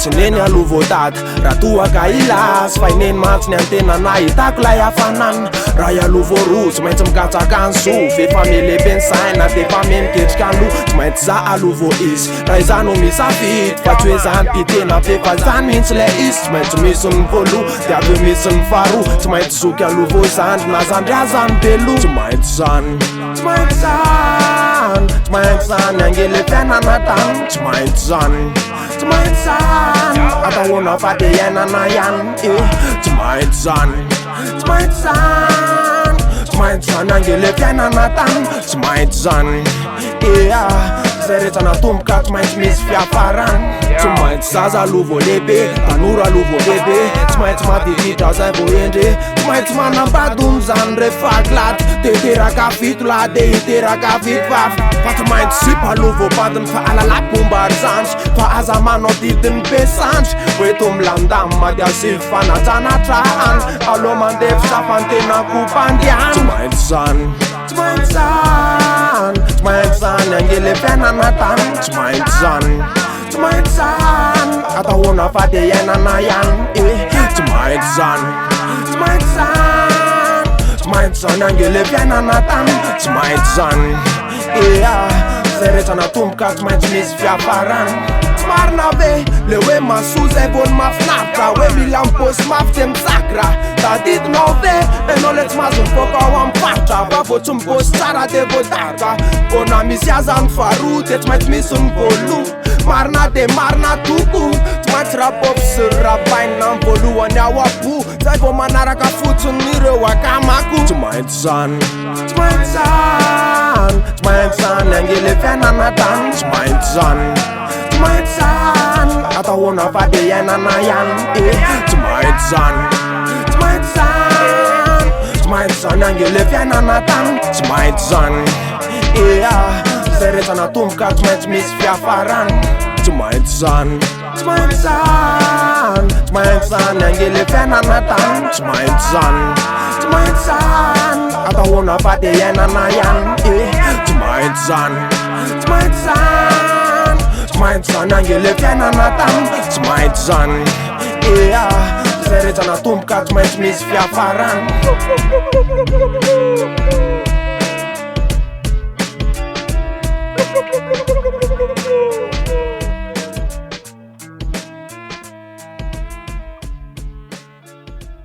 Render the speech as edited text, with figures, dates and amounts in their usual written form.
sineny aloha voatady raha toa ka ilasy fa ineny mantsy ny antenana hitako lay hafanana raha ialoha voaroa tsy maintsy mikatsaka ny soa efa milehibe ny saina de efa mihemiketrika ny loha tsy maintsy za aloha vo izy raha izany no misafidy fa tsy hoe zany ty tena be fa zany mihitsy le izy tsy maintsy misy ny voaloha de avy eo misy ny faharoa tsy maintsy zoky aloha vo zandry na zandriazany beloha tsy maintsy zany tsy maintsy zany tsy maintsy zany angely fiainana tany tsy maintsy zany tsy maintsy zany atahoana fa de iainana ihany tsy maintsy zany tsy maintsy zany tsy maintsy zany angely fiainana tany tsy maintsy zany zay rehetra natomboka tsy maintsy misy fiafarany tsy maintsy zaza aloha vo lehibe tanora aloha vo lehibe tsy maintsy madididra zay vo endre tsy maintsy manambadony zany rehefa glaty de hiteraka vito laha de hiteraka vito vavy fa tsy maintsy sipa aloha vo badiny fa alalapomba ry zandry fa aza manao didiny be sandry hoeto milandamy mady asivy fanatranatra any aloha mandefitra fantenako mpandiany tsy maintsy zany tsy maintsy zany tsy maintsy zany angely fiainana tany tsy maintsy zany tsy maintsy zany atahoana fa de iainana ihany tsy maintsy zany tsy maintsy zany tsy maintsy zany angely fiainana tany tsy maintsy zany zay rehetra natomboka tsy maintsy misy fiafarany tsy marina ve le hoe masoa zay vony mafinaritra hoe mila mipôsy mafy tsy misakra tadidinao ve enao le tsy mahazo mivoaka ao amin'ny faritra fa vo tsy mipôsy tsara de voadarika vona misy aza ny faharoa de tsy maintsy misy ny voaloha marina de marina toko tsy maintsy rapôfy sy rapainina ny voalohany ao apo zay vo manaraka fotsiny ireo akamako tsy maintsy zany tsy maintsy zany tsy maintsy zany angely fiainana tany tsy maintsy zany tsy maintsy zany atahoana fa de iainana ihany tsy maintsy zany tsy maintsy zany tsy maintsy zany angely fiainana tany tsy maintsy zany zay rehetra natomboka tsy maintsy misy fiafarany tsy maintsy zany tsy maintsy zany tsy maintsy zany angely fiainana tany tsy maintsy zany tsy maintsy zany atahoana fa de iainana ihany tsy maintsy zany tsy maintsy zany tsy maintsy zany angely fiainana tany tsy maintsy zany zay rehetra natomboka tsy maintsy misy fiafarany